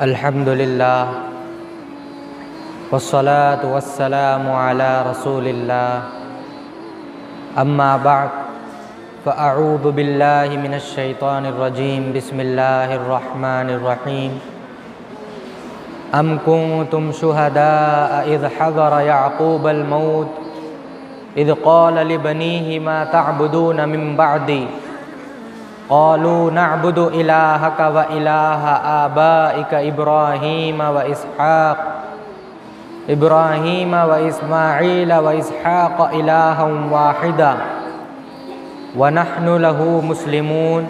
الحمد للہ والصلاة والسلام علی رسول اللہ اما بعد فاعوذ باللہ من الشیطان الرجیم بسم اللہ الرحمن الرحیم ام کنتم شہداء اذ حضر یعقوب الموت اذ قال لبنیہ ما تعبدون من بعدی قالوا نعبد إلهك وإله آبائك إبراهيم وإسماعيل وإسحاق إلها واحدا ونحن له مسلمون.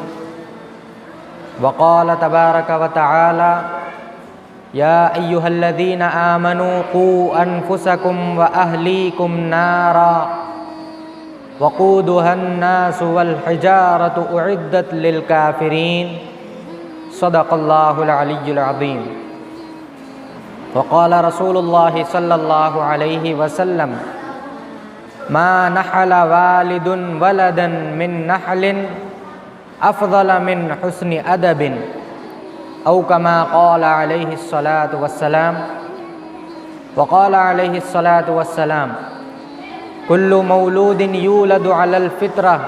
وقال تبارك وتعالى يا أيها الذين آمنوا قوا أنفسكم وأهليكم نارا وقودها الناس والحجارة أعدت للكافرين. صدق الله العلي العظيم. وقال رسول الله صلى الله عليه وسلم ما نحل والد ولدا من نحل أفضل من حسن أدب أو كما قال عليه الصلاة والسلام. وقال عليه الصلاة والسلام كل مولود يولد على الفطرة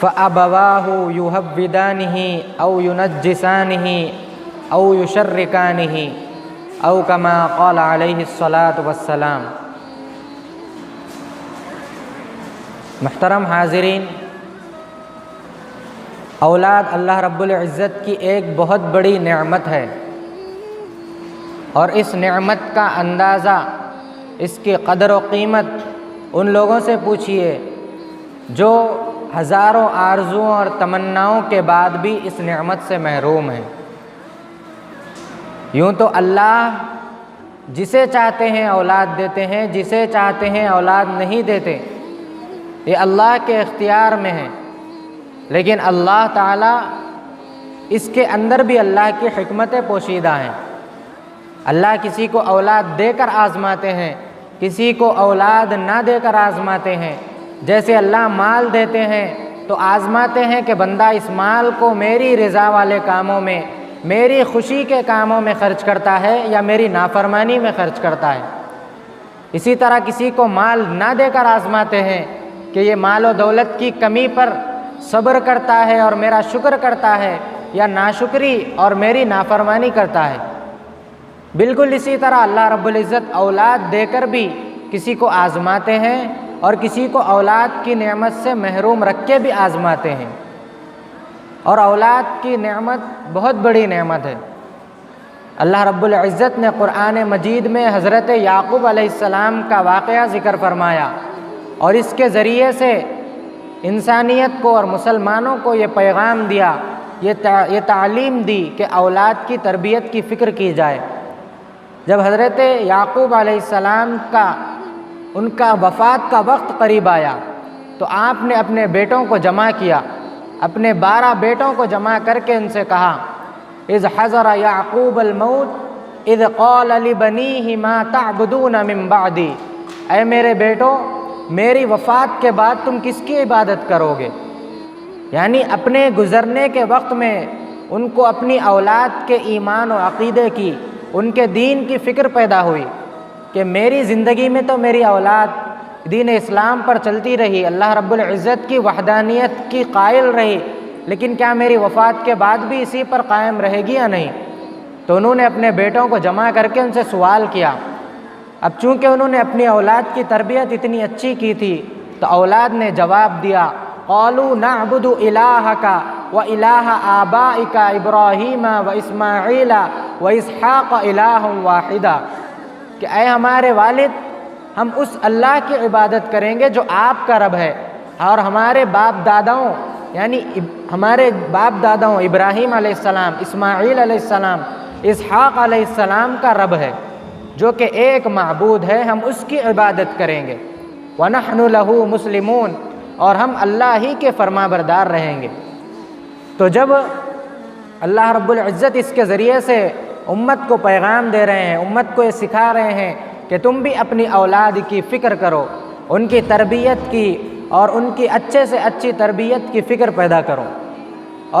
فأبواه يهودانه أو ينجسانه أو يشركانه أو كما قال عليه الصلاة والسلام. محترم حاضرین، اولاد اللہ رب العزت کی ایک بہت بڑی نعمت ہے، اور اس نعمت کا اندازہ، اس کی قدر و قیمت ان لوگوں سے پوچھئے جو ہزاروں آرزوؤں اور تمناؤں کے بعد بھی اس نعمت سے محروم ہیں. یوں تو اللہ جسے چاہتے ہیں اولاد دیتے ہیں، جسے چاہتے ہیں اولاد نہیں دیتے، یہ اللہ کے اختیار میں ہے. لیکن اللہ تعالیٰ اس کے اندر بھی اللہ کی حکمتیں پوشیدہ ہیں. اللہ کسی کو اولاد دے کر آزماتے ہیں، کسی کو اولاد نہ دے کر آزماتے ہیں. جیسے اللہ مال دیتے ہیں تو آزماتے ہیں کہ بندہ اس مال کو میری رضا والے کاموں میں، میری خوشی کے کاموں میں خرچ کرتا ہے یا میری نافرمانی میں خرچ کرتا ہے. اسی طرح کسی کو مال نہ دے کر آزماتے ہیں کہ یہ مال و دولت کی کمی پر صبر کرتا ہے اور میرا شکر کرتا ہے یا ناشکری اور میری نافرمانی کرتا ہے. بالکل اسی طرح اللہ رب العزت اولاد دے کر بھی کسی کو آزماتے ہیں اور کسی کو اولاد کی نعمت سے محروم رکھ کے بھی آزماتے ہیں. اور اولاد کی نعمت بہت بڑی نعمت ہے. اللہ رب العزت نے قرآن مجید میں حضرت یعقوب علیہ السلام کا واقعہ ذکر فرمایا اور اس کے ذریعے سے انسانیت کو اور مسلمانوں کو یہ پیغام دیا، یہ تعلیم دی کہ اولاد کی تربیت کی فکر کی جائے. جب حضرت یعقوب علیہ السلام کا ان کا وفات کا وقت قریب آیا تو آپ نے اپنے بیٹوں کو جمع کیا، اپنے 12 بیٹوں کو جمع کر کے ان سے کہا اذ حضر یعقوب الموت اذ قال لبنیہ ما تعبدون من بعدی. اے میرے بیٹو، میری وفات کے بعد تم کس کی عبادت کرو گے؟ یعنی اپنے گزرنے کے وقت میں ان کو اپنی اولاد کے ایمان و عقیدے کی، ان کے دین کی فکر پیدا ہوئی کہ میری زندگی میں تو میری اولاد دین اسلام پر چلتی رہی، اللہ رب العزت کی وحدانیت کی قائل رہی، لیکن کیا میری وفات کے بعد بھی اسی پر قائم رہے گی یا نہیں؟ تو انہوں نے اپنے بیٹوں کو جمع کر کے ان سے سوال کیا. اب چونکہ انہوں نے اپنی اولاد کی تربیت اتنی اچھی کی تھی تو اولاد نے جواب دیا قالوا نعبد الہک وإلہ آبائک ابراہیم واسماعیل واسحاق الہا واحدا، کہ اے ہمارے والد، ہم اس اللہ کی عبادت کریں گے جو آپ کا رب ہے اور ہمارے باپ داداؤں، یعنی ہمارے باپ داداؤں ابراہیم علیہ السلام، اسماعیل علیہ السلام، اسحاق علیہ السلام کا رب ہے جو کہ ایک معبود ہے، ہم اس کی عبادت کریں گے. وَنَحْنُ لَهُ مُسْلِمُونَ، اور ہم اللہ ہی کے فرما بردار رہیں گے. تو جب اللہ رب العزت اس کے ذریعے سے امت کو پیغام دے رہے ہیں، امت کو یہ سکھا رہے ہیں کہ تم بھی اپنی اولاد کی فکر کرو، ان کی تربیت کی اور ان کی اچھے سے اچھی تربیت کی فکر پیدا کرو.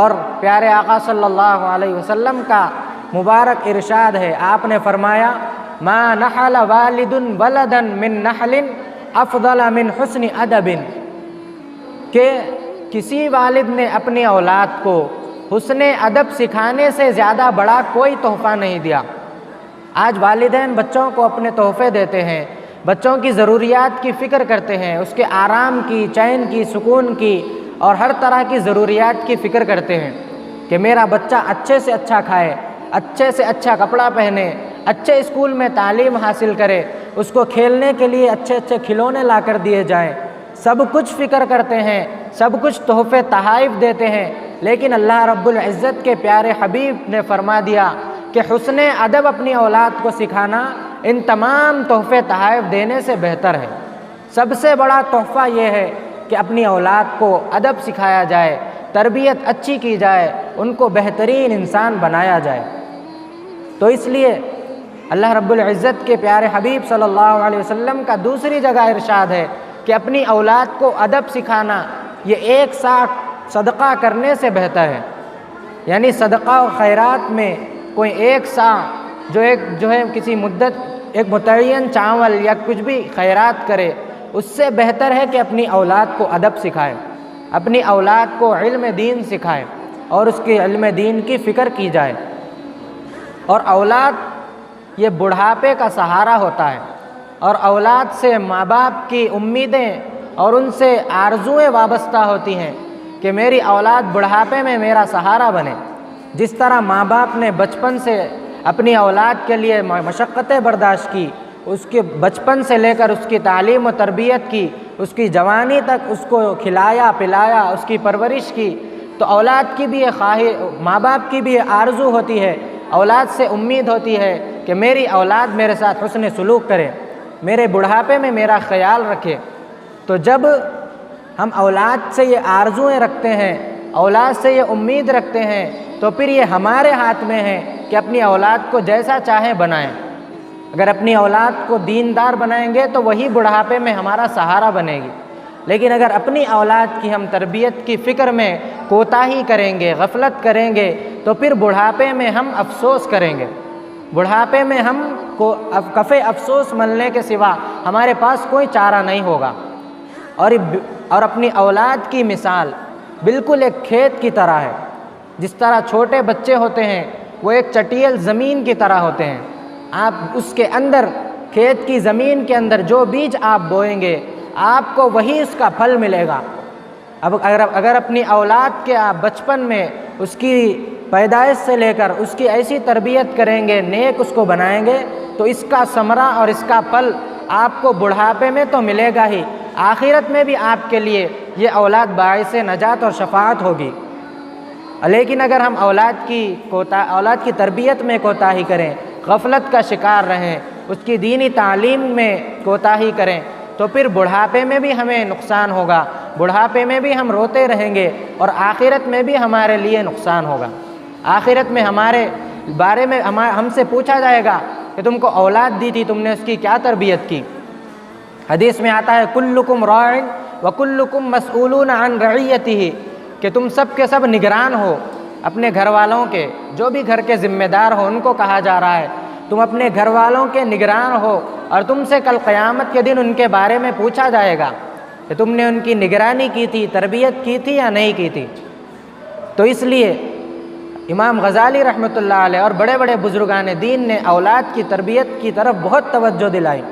اور پیارے آقا صلی اللہ علیہ وسلم کا مبارک ارشاد ہے، آپ نے فرمایا ما نحل والد ولدا من نحل افضل من حسن ادب، کہ کسی والد نے اپنی اولاد کو حسن ادب سکھانے سے زیادہ بڑا کوئی تحفہ نہیں دیا۔ آج والدین بچوں کو اپنے تحفے دیتے ہیں، بچوں کی ضروریات کی فکر کرتے ہیں، اس کے آرام کی، چین کی، سکون کی اور ہر طرح کی ضروریات کی فکر کرتے ہیں کہ میرا بچہ اچھے سے اچھا کھائے، اچھے سے اچھا کپڑا پہنے، اچھے اسکول میں تعلیم حاصل کرے، اس کو کھیلنے کے لیے اچھے اچھے کھلونے لا کر دیے جائیں، سب کچھ فکر کرتے ہیں، سب کچھ تحفے تحائف دیتے ہیں، لیکن اللہ رب العزت کے پیارے حبیب نے فرما دیا کہ حسن ادب اپنی اولاد کو سکھانا ان تمام تحفے تحائف دینے سے بہتر ہے۔ سب سے بڑا تحفہ یہ ہے کہ اپنی اولاد کو ادب سکھایا جائے، تربیت اچھی کی جائے، ان کو بہترین انسان بنایا جائے۔ تو اس لیے اللہ رب العزت کے پیارے حبیب صلی اللہ علیہ وسلم کا دوسری جگہ ارشاد ہے کہ اپنی اولاد کو ادب سکھانا یہ 1 ساعت صدقہ کرنے سے بہتر ہے۔ یعنی صدقہ و خیرات میں کوئی 1 سا جو ہے کسی مدت ایک متعین چاول یا کچھ بھی خیرات کرے، اس سے بہتر ہے کہ اپنی اولاد کو ادب سکھائے، اپنی اولاد کو علم دین سکھائے اور اس کے علم دین کی فکر کی جائے۔ اور اولاد یہ بڑھاپے کا سہارا ہوتا ہے، اور اولاد سے ماں باپ کی امیدیں اور ان سے آرزوئیں وابستہ ہوتی ہیں کہ میری اولاد بڑھاپے میں میرا سہارا بنے۔ جس طرح ماں باپ نے بچپن سے اپنی اولاد کے لیے مشقتیں برداشت کی، اس کے بچپن سے لے کر اس کی تعلیم و تربیت کی، اس کی جوانی تک اس کو کھلایا پلایا، اس کی پرورش کی، تو اولاد کی بھی ماں باپ کی بھی یہ آرزو ہوتی ہے، اولاد سے امید ہوتی ہے کہ میری اولاد میرے ساتھ حسن سلوک کرے، میرے بڑھاپے میں میرا خیال رکھے۔ تو جب ہم اولاد سے یہ آرزوئیں رکھتے ہیں، اولاد سے یہ امید رکھتے ہیں، تو پھر یہ ہمارے ہاتھ میں ہے کہ اپنی اولاد کو جیسا چاہیں بنائیں۔ اگر اپنی اولاد کو دیندار بنائیں گے تو وہی بڑھاپے میں ہمارا سہارا بنے گی، لیکن اگر اپنی اولاد کی ہم تربیت کی فکر میں کوتاہی کریں گے، غفلت کریں گے، تو پھر بڑھاپے میں ہم افسوس کریں گے۔ بڑھاپے میں ہم کو کف افسوس ملنے کے سوا ہمارے پاس کوئی چارہ نہیں ہوگا۔ اور اپنی اولاد کی مثال بالکل ایک کھیت کی طرح ہے۔ جس طرح چھوٹے بچے ہوتے ہیں وہ ایک چٹیل زمین کی طرح ہوتے ہیں، آپ اس کے اندر کھیت کی زمین کے اندر جو بیج آپ بوئیں گے آپ کو وہی اس کا پھل ملے گا۔ اب اگر اپنی اولاد کے آپ بچپن میں اس کی پیدائش سے لے کر اس کی ایسی تربیت کریں گے، نیک اس کو بنائیں گے، تو اس کا ثمرہ اور اس کا پھل آپ کو بڑھاپے میں تو ملے گا ہی، آخرت میں بھی آپ کے لیے یہ اولاد باعث نجات اور شفاعت ہوگی۔ لیکن اگر ہم اولاد کی تربیت میں کوتاہی کریں، غفلت کا شکار رہیں، اس کی دینی تعلیم میں کوتاہی کریں، تو پھر بڑھاپے میں بھی ہمیں نقصان ہوگا، بڑھاپے میں بھی ہم روتے رہیں گے، اور آخرت میں بھی ہمارے لیے نقصان ہوگا۔ آخرت میں ہمارے بارے میں ہم سے پوچھا جائے گا کہ تم کو اولاد دی تھی، تم نے اس کی کیا تربیت کی؟ حدیث میں آتا ہے کلکم راع وکلکم مسئولون عن رعیتہ، کہ تم سب کے سب نگران ہو اپنے گھر والوں کے، جو بھی گھر کے ذمہ دار ہو ان کو کہا جا رہا ہے تم اپنے گھر والوں کے نگران ہو، اور تم سے کل قیامت کے دن ان کے بارے میں پوچھا جائے گا کہ تم نے ان کی نگرانی کی تھی، تربیت کی تھی یا نہیں کی تھی۔ تو اس لیے امام غزالی رحمۃ اللہ علیہ اور بڑے بڑے بزرگان دین نے اولاد کی تربیت کی طرف بہت توجہ دلائی،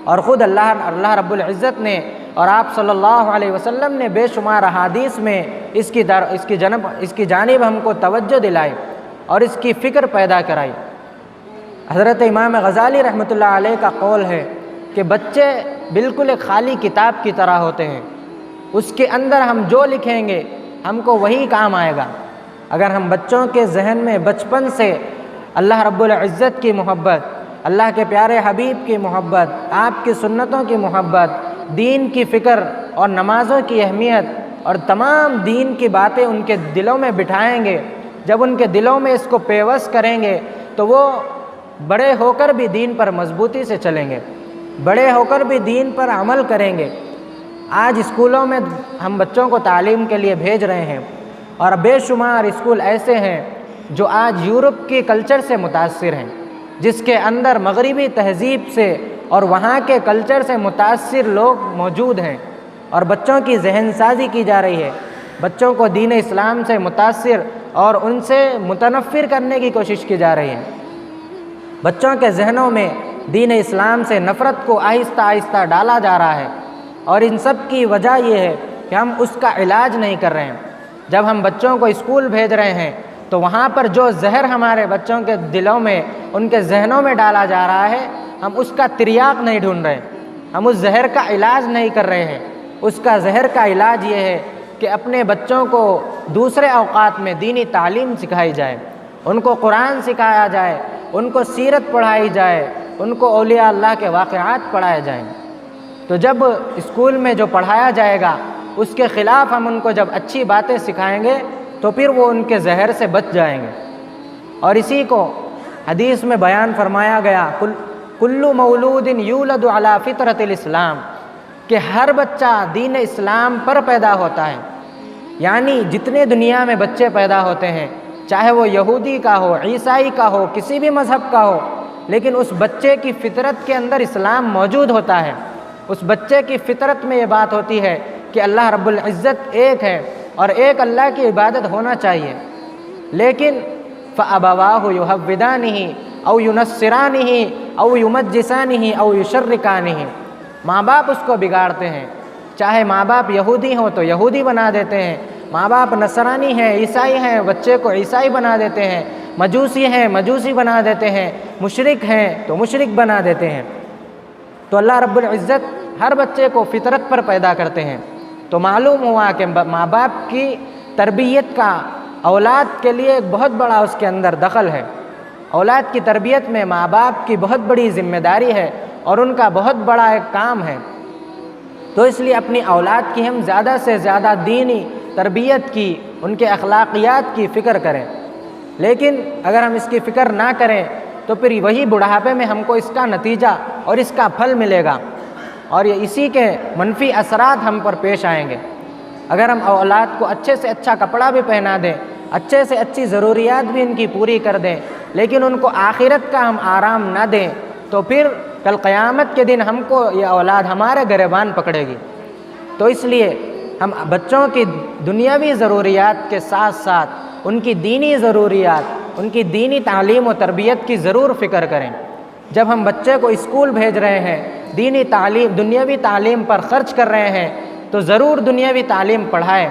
اور خود اللہ رب العزت نے اور آپ صلی اللہ علیہ وسلم نے بے شمار احادیث میں اس کی جانب ہم کو توجہ دلائی اور اس کی فکر پیدا کرائی۔ حضرت امام غزالی رحمۃ اللہ علیہ کا قول ہے کہ بچے بالکل ایک خالی کتاب کی طرح ہوتے ہیں، اس کے اندر ہم جو لکھیں گے ہم کو وہی کام آئے گا۔ اگر ہم بچوں کے ذہن میں بچپن سے اللہ رب العزت کی محبت، اللہ کے پیارے حبیب کی محبت، آپ کی سنتوں کی محبت، دین کی فکر اور نمازوں کی اہمیت اور تمام دین کی باتیں ان کے دلوں میں بٹھائیں گے، جب ان کے دلوں میں اس کو پیوست کریں گے تو وہ بڑے ہو کر بھی دین پر مضبوطی سے چلیں گے، بڑے ہو کر بھی دین پر عمل کریں گے۔ آج اسکولوں میں ہم بچوں کو تعلیم کے لیے بھیج رہے ہیں، اور بے شمار اسکول ایسے ہیں جو آج یورپ کے کلچر سے متاثر ہیں، جس کے اندر مغربی تہذیب سے اور وہاں کے کلچر سے متاثر لوگ موجود ہیں، اور بچوں کی ذہن سازی کی جا رہی ہے، بچوں کو دین اسلام سے متاثر اور ان سے متنفر کرنے کی کوشش کی جا رہی ہے۔ بچوں کے ذہنوں میں دین اسلام سے نفرت کو آہستہ آہستہ ڈالا جا رہا ہے، اور ان سب کی وجہ یہ ہے کہ ہم اس کا علاج نہیں کر رہے ہیں۔ جب ہم بچوں کو اسکول بھیج رہے ہیں تو وہاں پر جو زہر ہمارے بچوں کے دلوں میں، ان کے ذہنوں میں ڈالا جا رہا ہے، ہم اس کا تریاق نہیں ڈھونڈ رہے، ہم اس زہر کا علاج نہیں کر رہے ہیں۔ اس کا زہر کا علاج یہ ہے کہ اپنے بچوں کو دوسرے اوقات میں دینی تعلیم سکھائی جائے، ان کو قرآن سکھایا جائے، ان کو سیرت پڑھائی جائے، ان کو اولیاء اللہ کے واقعات پڑھائے جائیں۔ تو جب اسکول میں جو پڑھایا جائے گا اس کے خلاف ہم ان کو جب اچھی باتیں سکھائیں گے تو پھر وہ ان کے زہر سے بچ جائیں گے۔ اور اسی کو حدیث میں بیان فرمایا گیا، کل مولود یولد علی فطرت الاسلام، کہ ہر بچہ دین اسلام پر پیدا ہوتا ہے۔ یعنی جتنے دنیا میں بچے پیدا ہوتے ہیں، چاہے وہ یہودی کا ہو، عیسائی کا ہو، کسی بھی مذہب کا ہو، لیکن اس بچے کی فطرت کے اندر اسلام موجود ہوتا ہے۔ اس بچے کی فطرت میں یہ بات ہوتی ہے کہ اللہ رب العزت ایک ہے اور ایک اللہ کی عبادت ہونا چاہیے، لیکن فَأَبَوَاهُ يُهَوِّدَانِهِ أَوْ يُنَصِّرَانِهِ أَوْ يُمَجِّسَانِهِ أَوْ يُشَرِّكَانِهِ۔ ماں باپ اس کو بگاڑتے ہیں، چاہے ماں باپ یہودی ہوں تو یہودی بنا دیتے ہیں، ماں باپ نصرانی ہیں، عیسائی ہیں، بچے کو عیسائی بنا دیتے ہیں، مجوسی ہیں مجوسی بنا دیتے ہیں، مشرک ہیں تو مشرک بنا دیتے ہیں۔ تو اللہ رب العزت ہر بچے کو فطرت پر پیدا کرتے ہیں۔ تو معلوم ہوا کہ ماں باپ کی تربیت کا اولاد کے لیے ایک بہت بڑا اس کے اندر دخل ہے۔ اولاد کی تربیت میں ماں باپ کی بہت بڑی ذمہ داری ہے اور ان کا بہت بڑا ایک کام ہے۔ تو اس لیے اپنی اولاد کی ہم زیادہ سے زیادہ دینی تربیت کی، ان کے اخلاقیات کی فکر کریں۔ لیکن اگر ہم اس کی فکر نہ کریں تو پھر وہی بڑھاپے میں ہم کو اس کا نتیجہ اور اس کا پھل ملے گا، اور یہ اسی کے منفی اثرات ہم پر پیش آئیں گے۔ اگر ہم اولاد کو اچھے سے اچھا کپڑا بھی پہنا دیں، اچھے سے اچھی ضروریات بھی ان کی پوری کر دیں، لیکن ان کو آخرت کا ہم آرام نہ دیں تو پھر کل قیامت کے دن ہم کو یہ اولاد ہمارے گریبان پکڑے گی۔ تو اس لیے ہم بچوں کی دنیاوی ضروریات کے ساتھ ساتھ ان کی دینی ضروریات، ان کی دینی تعلیم و تربیت کی ضرور فکر کریں۔ جب ہم بچے کو اسکول بھیج رہے ہیں، دینی تعلیم، دنیاوی تعلیم پر خرچ کر رہے ہیں، تو ضرور دنیاوی تعلیم پڑھائیں۔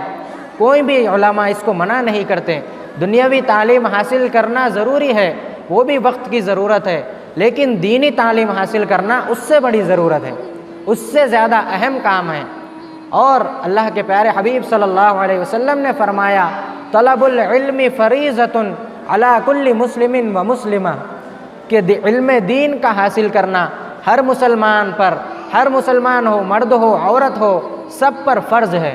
کوئی بھی علماء اس کو منع نہیں کرتے، دنیاوی تعلیم حاصل کرنا ضروری ہے، وہ بھی وقت کی ضرورت ہے، لیکن دینی تعلیم حاصل کرنا اس سے بڑی ضرورت ہے، اس سے زیادہ اہم کام ہے۔ اور اللہ کے پیارے حبیب صلی اللہ علیہ وسلم نے فرمایا، طلب العلم فریضۃ علی کل مسلم و مسلمہ، کہ علم دین کا حاصل کرنا ہر مسلمان پر، ہر مسلمان ہو، مرد ہو، عورت ہو، سب پر فرض ہے۔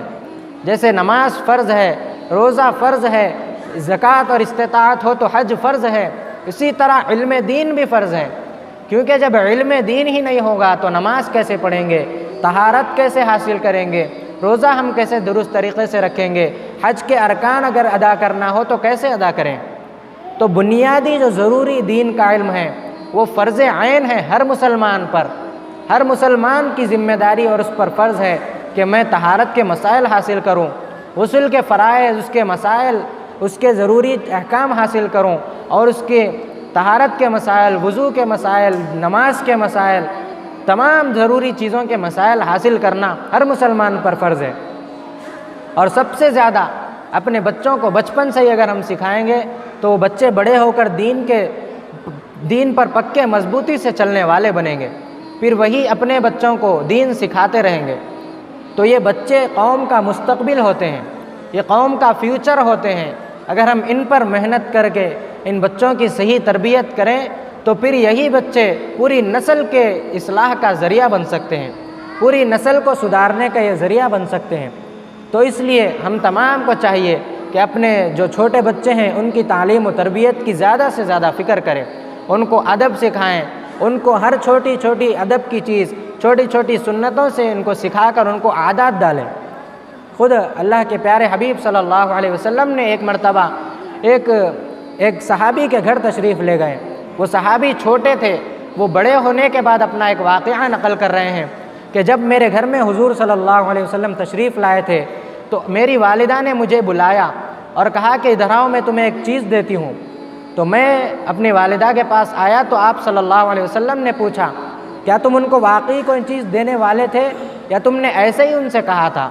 جیسے نماز فرض ہے، روزہ فرض ہے، زکوٰۃ اور استطاعت ہو تو حج فرض ہے، اسی طرح علم دین بھی فرض ہے۔ کیونکہ جب علم دین ہی نہیں ہوگا تو نماز کیسے پڑھیں گے، طہارت کیسے حاصل کریں گے، روزہ ہم کیسے درست طریقے سے رکھیں گے، حج کے ارکان اگر ادا کرنا ہو تو کیسے ادا کریں۔ تو بنیادی جو ضروری دین کا علم ہے وہ فرض عین ہے ہر مسلمان پر، ہر مسلمان کی ذمہ داری اور اس پر فرض ہے کہ میں طہارت کے مسائل حاصل کروں، غسل کے فرائض، اس کے مسائل، اس کے ضروری احکام حاصل کروں، اور اس کے طہارت کے مسائل، وضو کے مسائل، نماز کے مسائل، تمام ضروری چیزوں کے مسائل حاصل کرنا ہر مسلمان پر فرض ہے۔ اور سب سے زیادہ اپنے بچوں کو بچپن سے ہی اگر ہم سکھائیں گے تو وہ بچے بڑے ہو کر دین پر پکے مضبوطی سے چلنے والے بنیں گے، پھر وہی اپنے بچوں کو دین سکھاتے رہیں گے۔ تو یہ بچے قوم کا مستقبل ہوتے ہیں، یہ قوم کا فیوچر ہوتے ہیں۔ اگر ہم ان پر محنت کر کے ان بچوں کی صحیح تربیت کریں تو پھر یہی بچے پوری نسل کے اصلاح کا ذریعہ بن سکتے ہیں، پوری نسل کو سدھارنے کا یہ ذریعہ بن سکتے ہیں۔ تو اس لیے ہم تمام کو چاہیے کہ اپنے جو چھوٹے بچے ہیں ان کی تعلیم و تربیت کی زیادہ سے زیادہ فکر کریں، ان کو ادب سکھائیں، ان کو ہر چھوٹی چھوٹی ادب کی چیز، چھوٹی چھوٹی سنتوں سے ان کو سکھا کر ان کو عادات ڈالیں۔ خود اللہ کے پیارے حبیب صلی اللہ علیہ وسلم نے ایک مرتبہ ایک ایک صحابی کے گھر تشریف لے گئے۔ وہ صحابی چھوٹے تھے، وہ بڑے ہونے کے بعد اپنا ایک واقعہ نقل کر رہے ہیں کہ جب میرے گھر میں حضور صلی اللہ علیہ وسلم تشریف لائے تھے تو میری والدہ نے مجھے بلایا اور کہا کہ ادھر آؤ، میں تمہیں ایک چیز دیتی ہوں۔ تو میں اپنی والدہ کے پاس آیا تو آپ صلی اللہ علیہ وسلم نے پوچھا کیا تم ان کو واقعی کوئی چیز دینے والے تھے یا تم نے ایسے ہی ان سے کہا تھا؟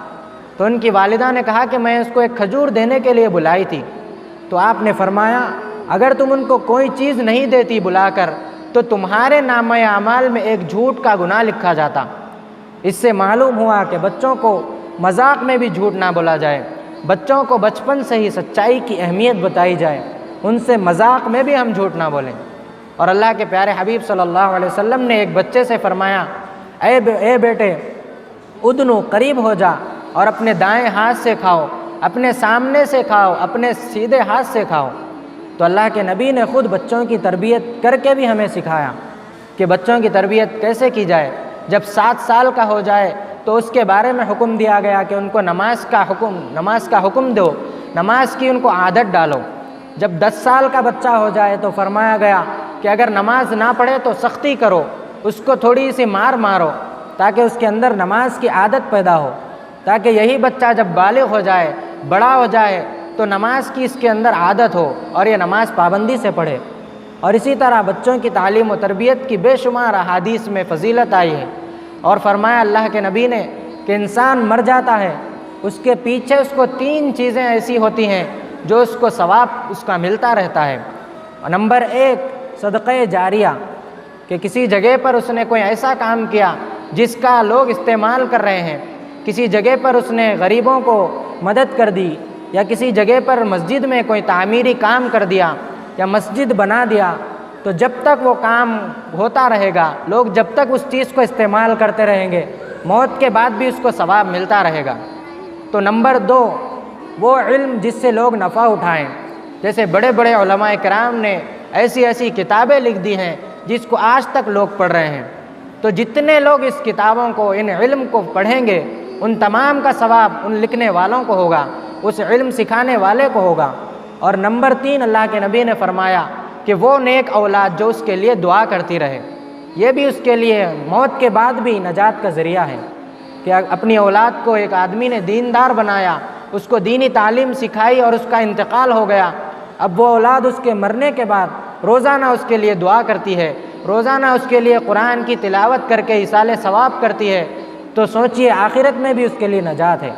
تو ان کی والدہ نے کہا کہ میں اس کو ایک کھجور دینے کے لیے بلائی تھی۔ تو آپ نے فرمایا اگر تم ان کو کوئی چیز نہیں دیتی بلا کر تو تمہارے نامہ اعمال میں ایک جھوٹ کا گناہ لکھا جاتا۔ اس سے معلوم ہوا کہ بچوں کو مذاق میں بھی جھوٹ نہ بولا جائے، بچوں کو بچپن سے ہی سچائی کی اہمیت بتائی جائے، ان سے مذاق میں بھی ہم جھوٹ نہ بولیں۔ اور اللہ کے پیارے حبیب صلی اللہ علیہ وسلم نے ایک بچے سے فرمایا اے بیٹے ادنو، قریب ہو جا اور اپنے دائیں ہاتھ سے کھاؤ، اپنے سامنے سے کھاؤ، اپنے سیدھے ہاتھ سے کھاؤ۔ تو اللہ کے نبی نے خود بچوں کی تربیت کر کے بھی ہمیں سکھایا کہ بچوں کی تربیت کیسے کی جائے۔ جب 7 سال کا ہو جائے تو اس کے بارے میں حکم دیا گیا کہ ان کو نماز کا حکم دو، نماز کی ان کو عادت ڈالو۔ جب 10 سال کا بچہ ہو جائے تو فرمایا گیا کہ اگر نماز نہ پڑھے تو سختی کرو، اس کو تھوڑی سی مارو تاکہ اس کے اندر نماز کی عادت پیدا ہو، تاکہ یہی بچہ جب بالغ ہو جائے، بڑا ہو جائے تو نماز کی اس کے اندر عادت ہو اور یہ نماز پابندی سے پڑھے۔ اور اسی طرح بچوں کی تعلیم و تربیت کی بے شمار احادیث میں فضیلت آئی ہے، اور فرمایا اللہ کے نبی نے کہ انسان مر جاتا ہے، اس کے پیچھے اس کو 3 چیزیں ایسی ہوتی ہیں جو اس کو ثواب اس کا ملتا رہتا ہے۔ نمبر 1 صدقہ جاریہ، کہ کسی جگہ پر اس نے کوئی ایسا کام کیا جس کا لوگ استعمال کر رہے ہیں، کسی جگہ پر اس نے غریبوں کو مدد کر دی، یا کسی جگہ پر مسجد میں کوئی تعمیری کام کر دیا یا مسجد بنا دیا، تو جب تک وہ کام ہوتا رہے گا، لوگ جب تک اس چیز کو استعمال کرتے رہیں گے، موت کے بعد بھی اس کو ثواب ملتا رہے گا۔ تو نمبر 2 وہ علم جس سے لوگ نفع اٹھائیں، جیسے بڑے بڑے علماء کرام نے ایسی کتابیں لکھ دی ہیں جس کو آج تک لوگ پڑھ رہے ہیں۔ تو جتنے لوگ اس کتابوں کو، ان علم کو پڑھیں گے، ان تمام کا ثواب ان لکھنے والوں کو ہوگا، اس علم سکھانے والے کو ہوگا۔ اور نمبر 3 اللہ کے نبی نے فرمایا کہ وہ نیک اولاد جو اس کے لیے دعا کرتی رہے، یہ بھی اس کے لیے موت کے بعد بھی نجات کا ذریعہ ہے کہ اپنی اولاد کو ایک آدمی نے دیندار بنایا، اس کو دینی تعلیم سکھائی اور اس کا انتقال ہو گیا، اب وہ اولاد اس کے مرنے کے بعد روزانہ اس کے لیے دعا کرتی ہے، روزانہ اس کے لیے قرآن کی تلاوت کر کے ایصال ثواب کرتی ہے، تو سوچئے آخرت میں بھی اس کے لیے نجات ہے۔